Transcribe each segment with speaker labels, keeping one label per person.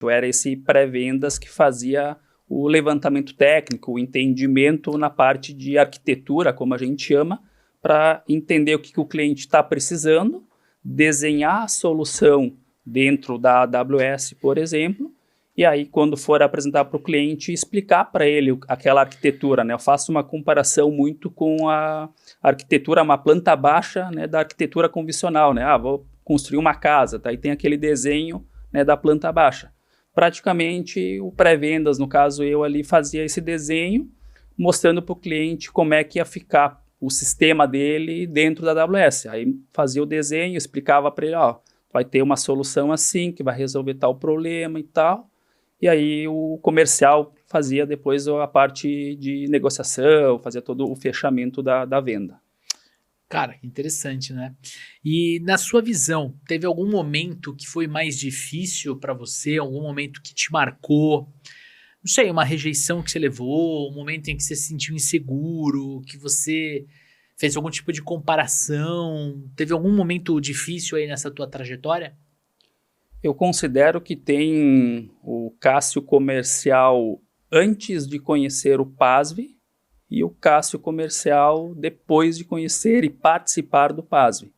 Speaker 1: Eu era esse pré-vendas que fazia o levantamento técnico, o entendimento na parte de arquitetura, como a gente chama, para entender o que o cliente está precisando, desenhar a solução dentro da AWS, por exemplo, e aí quando for apresentar para o cliente, explicar para ele aquela arquitetura, né? Eu faço uma comparação muito com a arquitetura, uma planta baixa, né, da arquitetura convencional, né? Vou construir uma casa, tá? E tem aquele desenho, né, da planta baixa. Praticamente o pré-vendas, no caso eu ali, fazia esse desenho, mostrando para o cliente como é que ia ficar o sistema dele dentro da AWS. Aí fazia o desenho, explicava para ele, vai ter uma solução assim, que vai resolver tal problema e tal. E aí o comercial fazia depois a parte de negociação, fazia todo o fechamento da venda.
Speaker 2: Cara, interessante, né? E na sua visão, teve algum momento que foi mais difícil para você? Algum momento que te marcou? Não sei, uma rejeição que você levou, um momento em que você se sentiu inseguro, que você fez algum tipo de comparação? Teve algum momento difícil aí nessa tua trajetória?
Speaker 1: Eu considero que tem o Cássio comercial antes de conhecer o PASV e o Cássio comercial depois de conhecer e participar do PASV.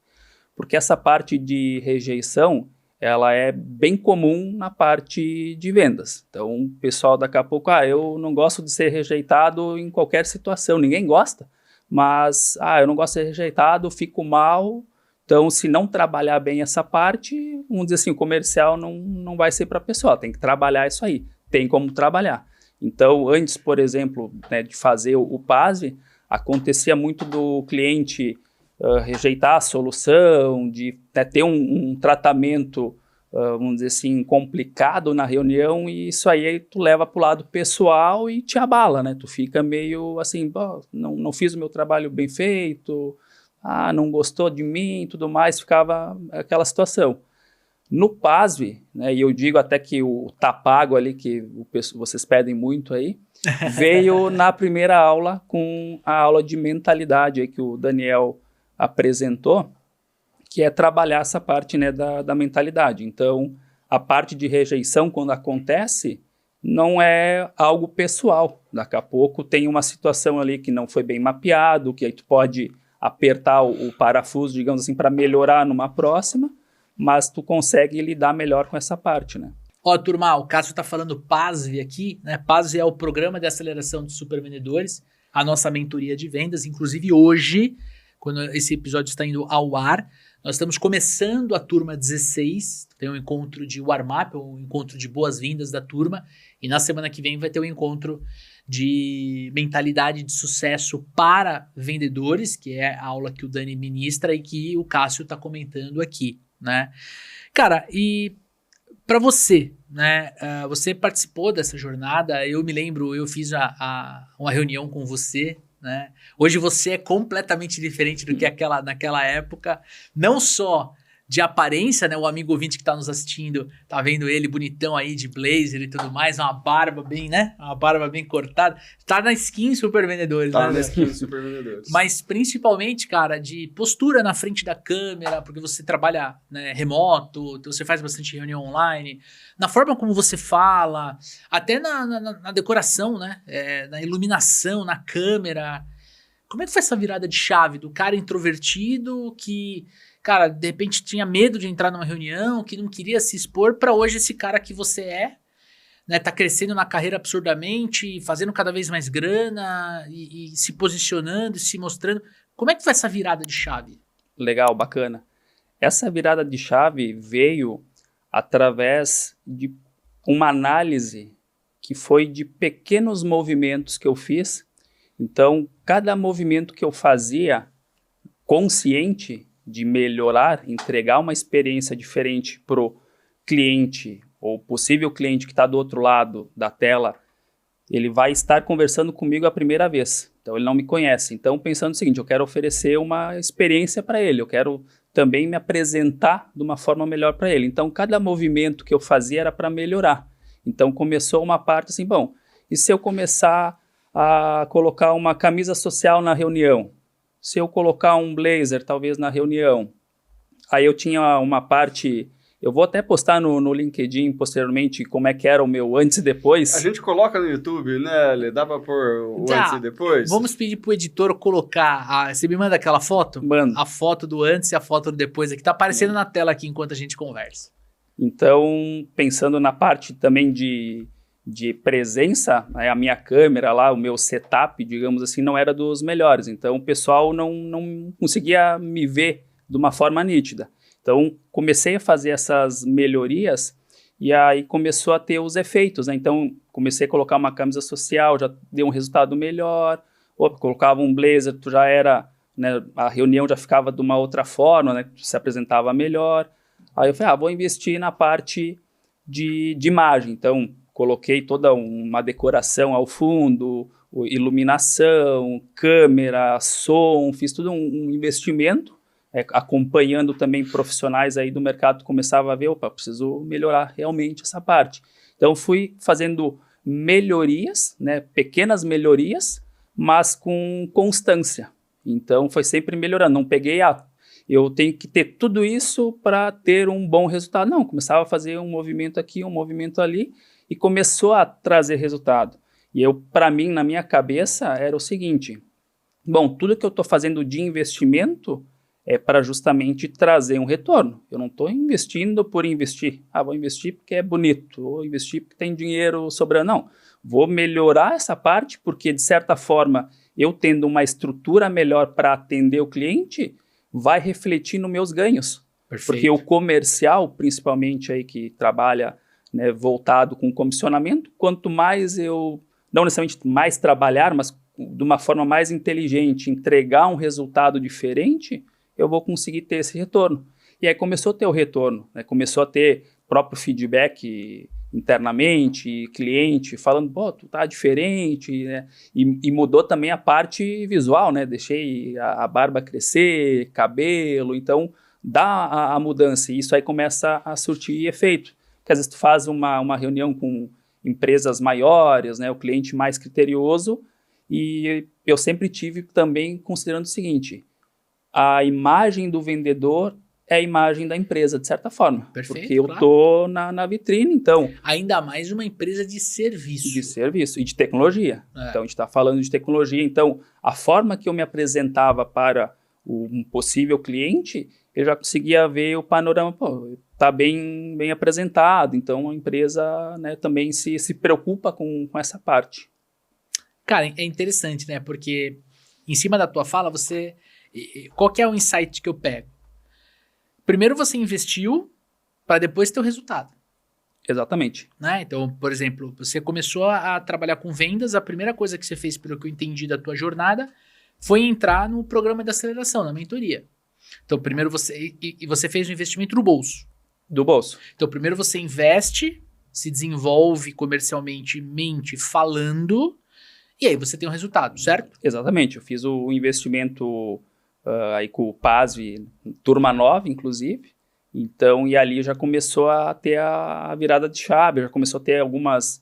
Speaker 1: Porque essa parte de rejeição, ela é bem comum na parte de vendas. Então, o pessoal daqui a pouco, eu não gosto de ser rejeitado em qualquer situação, ninguém gosta, mas, eu não gosto de ser rejeitado, fico mal. Então, se não trabalhar bem essa parte, vamos dizer assim, o comercial não vai ser para a pessoa, tem que trabalhar isso aí, tem como trabalhar. Então, antes, por exemplo, né, de fazer o PASV, acontecia muito do cliente rejeitar a solução, de ter um tratamento, vamos dizer assim, complicado na reunião, e isso aí tu leva para o lado pessoal e te abala, né? Tu fica meio assim, não fiz o meu trabalho bem feito, não gostou de mim e tudo mais, ficava aquela situação. No PASV, né, e eu digo até que o Tapago ali, que vocês pedem muito aí, veio na primeira aula com a aula de mentalidade aí que o Daniel apresentou, que é trabalhar essa parte, né, da mentalidade. Então, a parte de rejeição, quando acontece, não é algo pessoal. Daqui a pouco tem uma situação ali que não foi bem mapeado, que aí tu pode apertar o parafuso, digamos assim, para melhorar numa próxima, mas tu consegue lidar melhor com essa parte, né?
Speaker 2: Turma, o Cássio tá falando PASV aqui, né? PASV é o Programa de Aceleração de Supervendedores, a nossa mentoria de vendas. Inclusive hoje, quando esse episódio está indo ao ar, nós estamos começando a turma 16, tem um encontro de warm-up, um encontro de boas-vindas da turma, e na semana que vem vai ter um encontro de mentalidade de sucesso para vendedores, que é a aula que o Dani ministra e que o Cássio está comentando aqui, né? Cara, e para você, né? Você participou dessa jornada, eu me lembro, eu fiz uma reunião com você, né? Hoje você é completamente diferente do que naquela época, não só de aparência, né? O amigo ouvinte que tá nos assistindo, tá vendo ele bonitão aí de blazer e tudo mais, uma barba bem, né? Uma barba bem cortada. Tá na skin Super Vendedores, né?
Speaker 3: Tá na skin Super Vendedores.
Speaker 2: Mas principalmente, cara, de postura na frente da câmera, porque você trabalha, né, remoto, você faz bastante reunião online, na forma como você fala, até na decoração, né? Na iluminação, na câmera. Como é que foi essa virada de chave do cara introvertido que, cara, de repente tinha medo de entrar numa reunião, que não queria se expor, pra hoje esse cara que você é, né, tá crescendo na carreira absurdamente, fazendo cada vez mais grana e se posicionando e se mostrando. Como é que foi essa virada de chave?
Speaker 1: Legal, bacana. Essa virada de chave veio através de uma análise que foi de pequenos movimentos que eu fiz. Então, cada movimento que eu fazia consciente de melhorar, entregar uma experiência diferente para o cliente ou possível cliente que está do outro lado da tela, ele vai estar conversando comigo a primeira vez. Então, ele não me conhece. Então, pensando o seguinte, eu quero oferecer uma experiência para ele, eu quero também me apresentar de uma forma melhor para ele. Então, cada movimento que eu fazia era para melhorar. Então, começou uma parte assim, bom, e se eu começar a colocar uma camisa social na reunião? Se eu colocar um blazer, talvez, na reunião? Aí eu tinha uma parte Eu vou até postar no LinkedIn posteriormente como é que era o meu antes e depois.
Speaker 3: A gente coloca no YouTube, né, Lê? Dá pra pôr o antes e depois?
Speaker 2: Vamos pedir pro editor colocar. Você me manda aquela foto?
Speaker 1: Mano.
Speaker 2: A foto do antes e a foto do depois aqui. Tá aparecendo na tela aqui enquanto a gente conversa.
Speaker 1: Então, pensando na parte também de presença, né, a minha câmera lá, o meu setup, digamos assim, não era dos melhores. Então, o pessoal não conseguia me ver de uma forma nítida. Então, comecei a fazer essas melhorias e aí começou a ter os efeitos, né? Então, comecei a colocar uma camisa social, já deu um resultado melhor. Colocava um blazer, tu já era, né, a reunião já ficava de uma outra forma, né? Se apresentava melhor. Aí eu falei, vou investir na parte de imagem. Então, coloquei toda uma decoração ao fundo, iluminação, câmera, som, fiz tudo um investimento. Acompanhando também profissionais aí do mercado, começava a ver, preciso melhorar realmente essa parte. Então, fui fazendo melhorias, né, pequenas melhorias, mas com constância. Então, foi sempre melhorando. Não peguei, eu tenho que ter tudo isso para ter um bom resultado. Não, começava a fazer um movimento aqui, um movimento ali, e começou a trazer resultado. E para mim, na minha cabeça, era o seguinte, bom, tudo que eu estou fazendo de investimento é para justamente trazer um retorno. Eu não estou investindo por investir. Vou investir porque é bonito, vou investir porque tem dinheiro sobrando. Não, vou melhorar essa parte porque, de certa forma, eu tendo uma estrutura melhor para atender o cliente, vai refletir nos meus ganhos. Perfeito. Porque o comercial, principalmente aí que trabalha, né, voltado com comissionamento, quanto mais eu, não necessariamente mais trabalhar, mas de uma forma mais inteligente, entregar um resultado diferente, eu vou conseguir ter esse retorno. E aí começou a ter o retorno, né? Começou a ter próprio feedback internamente, cliente falando, tu tá diferente, né? E mudou também a parte visual, né? Deixei a barba crescer, cabelo, então dá a mudança e isso aí começa a surtir efeito. Porque às vezes tu faz uma reunião com empresas maiores, né? O cliente mais criterioso e eu sempre tive também considerando o seguinte, a imagem do vendedor é a imagem da empresa, de certa forma.
Speaker 2: Perfeito,
Speaker 1: porque eu estou na vitrine, então...
Speaker 2: Ainda mais uma empresa de serviço.
Speaker 1: De serviço e de tecnologia. Então, a gente está falando de tecnologia. Então, a forma que eu me apresentava para um possível cliente, eu já conseguia ver o panorama, está bem apresentado. Então, a empresa, né, também se preocupa com essa parte.
Speaker 2: Cara, é interessante, né? Porque em cima da tua fala, qual que é o insight que eu pego? Primeiro você investiu para depois ter o resultado.
Speaker 1: Exatamente.
Speaker 2: Né? Então, por exemplo, você começou a trabalhar com vendas, a primeira coisa que você fez, pelo que eu entendi da tua jornada, foi entrar no programa de aceleração, na mentoria. Então, primeiro você fez um investimento no bolso.
Speaker 1: Do bolso.
Speaker 2: Então, primeiro você investe, se desenvolve comercialmente, falando, e aí você tem um resultado, certo?
Speaker 1: Exatamente. Eu fiz o investimento aí com o PASV, turma 9, inclusive. Então, e ali já começou a ter a virada de chave, já começou a ter algumas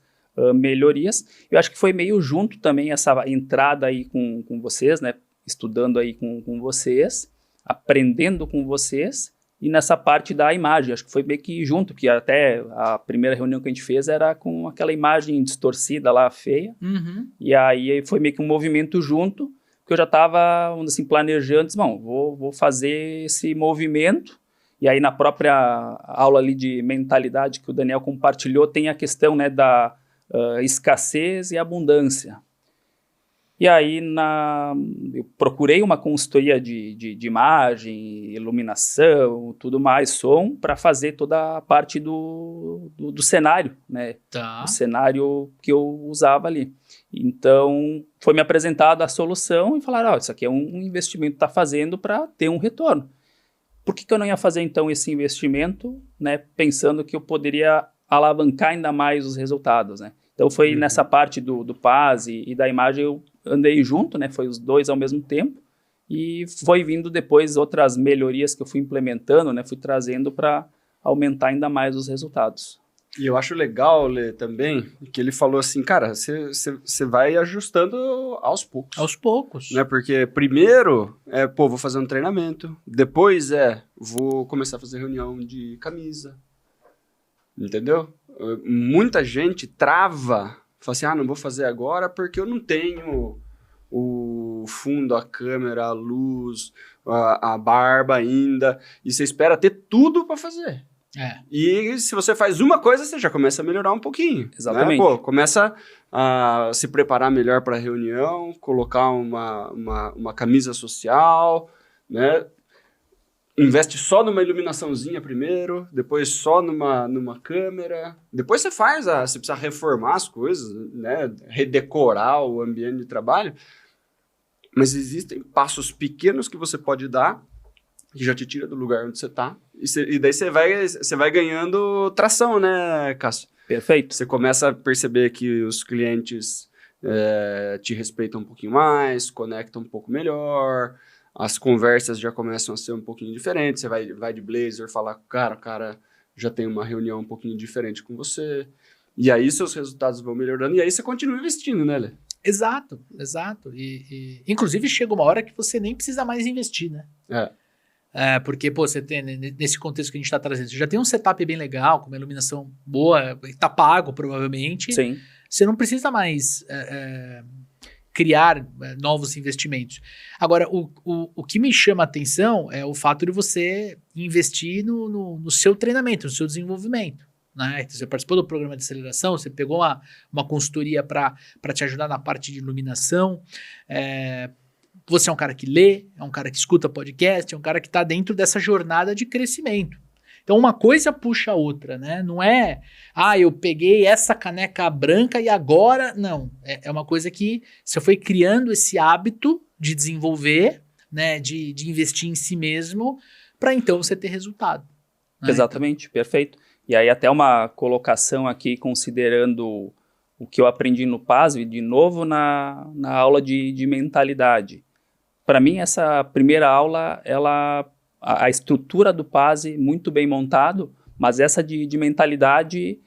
Speaker 1: melhorias. Eu acho que foi meio junto também essa entrada aí com vocês, né? Estudando aí com vocês, aprendendo com vocês, e nessa parte da imagem, acho que foi meio que junto, porque até a primeira reunião que a gente fez era com aquela imagem distorcida lá, feia, e aí foi meio que um movimento junto, que eu já estava, assim, planejando, vou fazer esse movimento, e aí na própria aula ali de mentalidade que o Daniel compartilhou, tem a questão, né, da escassez e abundância. E aí eu procurei uma consultoria de imagem, iluminação, tudo mais, som, para fazer toda a parte do cenário, né?
Speaker 2: Tá.
Speaker 1: O cenário que eu usava ali. Então, foi me apresentada a solução e falaram, isso aqui é um investimento que está fazendo para ter um retorno. Por que eu não ia fazer, então, esse investimento, né, pensando que eu poderia alavancar ainda mais os resultados, né? Então, foi nessa parte do PAS e da imagem, eu andei junto, né? Foi os dois ao mesmo tempo. E foi vindo depois outras melhorias que eu fui implementando, né? Fui trazendo para aumentar ainda mais os resultados.
Speaker 3: E eu acho legal, Lê, também, que ele falou assim, cara, você vai ajustando aos poucos.
Speaker 2: Aos poucos.
Speaker 3: Né? Porque primeiro, vou fazer um treinamento. Depois vou começar a fazer reunião de camisa. entendeu? Muita gente trava, fala assim, não vou fazer agora porque eu não tenho o fundo, a câmera, a luz, a barba ainda, e você espera ter tudo para fazer. E se você faz uma coisa, você já começa a melhorar um pouquinho.
Speaker 1: Exatamente.
Speaker 3: Né? Pô, começa a se preparar melhor para a reunião, colocar uma camisa social, né? Investe só numa iluminaçãozinha primeiro, depois só numa câmera. Depois você você precisa reformar as coisas, né? Redecorar o ambiente de trabalho. Mas existem passos pequenos que você pode dar, que já te tira do lugar onde você está. E daí você vai ganhando tração, né, Cássio?
Speaker 1: Perfeito.
Speaker 3: Você começa a perceber que os clientes te respeitam um pouquinho mais, conectam um pouco melhor, as conversas já começam a ser um pouquinho diferentes. Você vai de blazer, falar com o cara já tem uma reunião um pouquinho diferente com você. E aí seus resultados vão melhorando, e aí você continua investindo, né, Lê?
Speaker 2: Exato. E inclusive chega uma hora que você nem precisa mais investir, né? Porque, pô, você tem, nesse contexto que a gente está trazendo, você já tem um setup bem legal, com uma iluminação boa, está pago provavelmente.
Speaker 1: Sim.
Speaker 2: Você não precisa mais criar novos investimentos. Agora, o que me chama a atenção é o fato de você investir no seu treinamento, no seu desenvolvimento. Né? Você participou do programa de aceleração, você pegou uma consultoria para te ajudar na parte de iluminação. Você é um cara que lê, é um cara que escuta podcast, é um cara que está dentro dessa jornada de crescimento. Então, uma coisa puxa a outra, né? Não é, eu peguei essa caneca branca e agora... Não, é uma coisa que você foi criando esse hábito de desenvolver, né? De investir em si mesmo, para então você ter resultado. Né?
Speaker 1: Exatamente, perfeito. E aí até uma colocação aqui, considerando o que eu aprendi no PASV, de novo na aula de mentalidade. Para mim, essa primeira aula, a estrutura do PASV muito bem montado, mas essa de mentalidade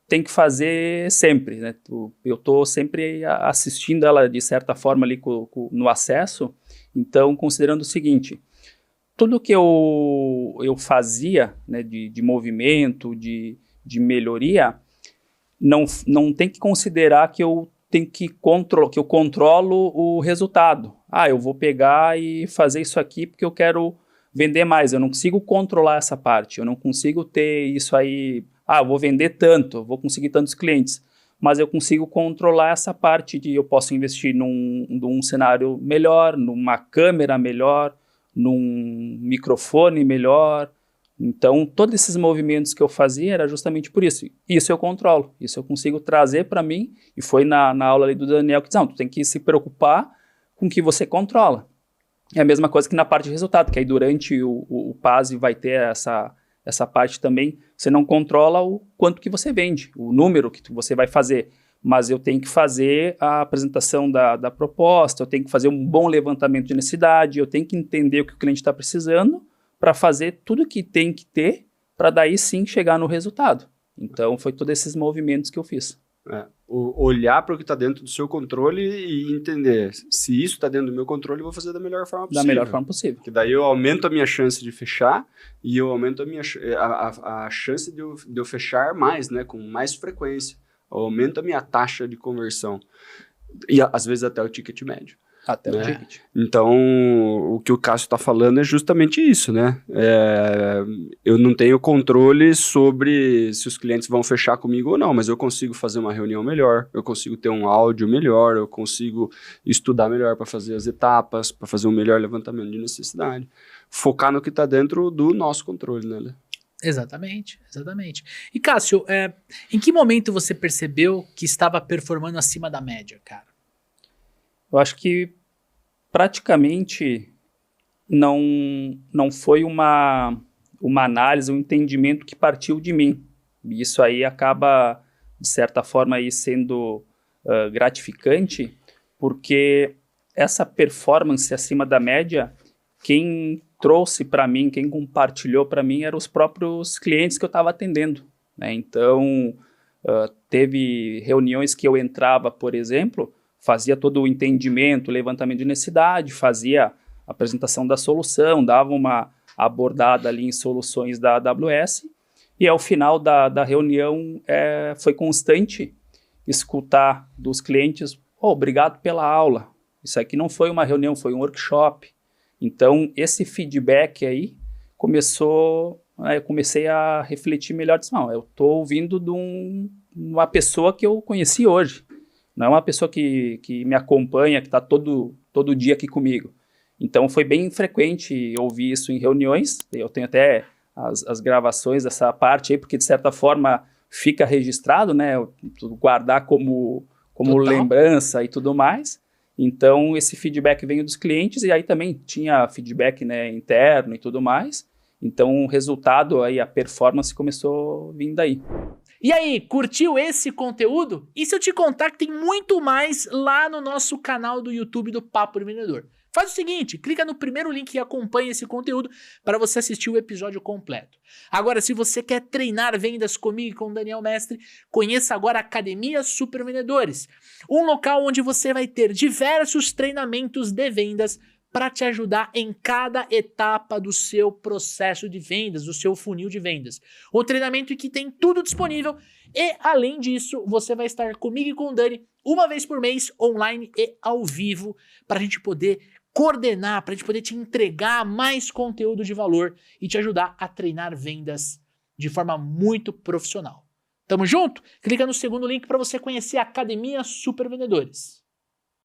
Speaker 1: tem que fazer sempre. Né? Eu estou sempre assistindo ela, de certa forma, ali no acesso. Então, considerando o seguinte, tudo que eu fazia, né, de movimento, de melhoria, não tem que considerar que eu controlo o resultado. Eu vou pegar e fazer isso aqui porque eu quero vender mais. Eu não consigo controlar essa parte. Eu não consigo ter isso aí. Eu vou vender tanto, eu vou conseguir tantos clientes. Mas eu consigo controlar essa parte de eu posso investir num cenário melhor, numa câmera melhor, num microfone melhor. Então, todos esses movimentos que eu fazia era justamente por isso. Isso eu controlo, isso eu consigo trazer para mim. E foi na aula ali do Daniel que diz, tu tem que se preocupar com o que você controla. É a mesma coisa que na parte de resultado, que aí durante o PASV vai ter essa parte também. Você não controla o quanto que você vende, o número que você vai fazer. Mas eu tenho que fazer a apresentação da proposta, eu tenho que fazer um bom levantamento de necessidade, eu tenho que entender o que o cliente está precisando, para fazer tudo que tem que ter, para daí sim chegar no resultado. Então, foi todos esses movimentos que eu fiz.
Speaker 3: Olhar para o que está dentro do seu controle e entender, se isso está dentro do meu controle, eu vou fazer da melhor forma possível.
Speaker 1: Da melhor forma possível.
Speaker 3: Porque daí eu aumento a minha chance de fechar e eu aumento a chance de eu fechar mais, né, com mais frequência. Eu aumento a minha taxa de conversão. E às vezes até o ticket médio.
Speaker 1: Até o ticket.
Speaker 3: Então, o que o Cássio está falando é justamente isso, né? Eu não tenho controle sobre se os clientes vão fechar comigo ou não, mas eu consigo fazer uma reunião melhor, eu consigo ter um áudio melhor, eu consigo estudar melhor para fazer as etapas, para fazer um melhor levantamento de necessidade. Focar no que está dentro do nosso controle, né, Lê?
Speaker 2: Exatamente. E, Cássio, em que momento você percebeu que estava performando acima da média, cara?
Speaker 1: Eu acho que praticamente não foi uma análise, um entendimento que partiu de mim. E isso aí acaba, de certa forma, aí sendo gratificante, porque essa performance acima da média, quem trouxe para mim, quem compartilhou para mim, eram os próprios clientes que eu estava atendendo. Né? Então, teve reuniões que eu entrava, por exemplo, fazia todo o entendimento, levantamento de necessidade, fazia a apresentação da solução, dava uma abordada ali em soluções da AWS, E ao final da reunião foi constante escutar dos clientes, obrigado pela aula, isso aqui não foi uma reunião, foi um workshop. Então esse feedback aí eu comecei a refletir melhor, disse, não, eu estou ouvindo de uma pessoa que eu conheci hoje, não é uma pessoa que me acompanha, que está todo dia aqui comigo. Então foi bem frequente ouvir isso em reuniões, eu tenho até as gravações dessa parte aí, porque de certa forma fica registrado, né, guardar como lembrança e tudo mais. Então esse feedback veio dos clientes e aí também tinha feedback, né, interno e tudo mais. Então o resultado aí, a performance começou vindo daí.
Speaker 2: E aí, curtiu esse conteúdo? E se eu te contar que tem muito mais lá no nosso canal do YouTube do Papo de Vendedor? Faz o seguinte, clica no primeiro link e acompanha esse conteúdo para você assistir o episódio completo. Agora, se você quer treinar vendas comigo e com o Daniel Mestre, conheça agora a Academia Super Vendedores, um local onde você vai ter diversos treinamentos de vendas para te ajudar em cada etapa do seu processo de vendas, do seu funil de vendas. Um treinamento que tem tudo disponível e, além disso, você vai estar comigo e com o Dani uma vez por mês, online e ao vivo, para a gente poder coordenar, para a gente poder te entregar mais conteúdo de valor e te ajudar a treinar vendas de forma muito profissional. Tamo junto? Clica no segundo link para você conhecer a Academia Super Vendedores.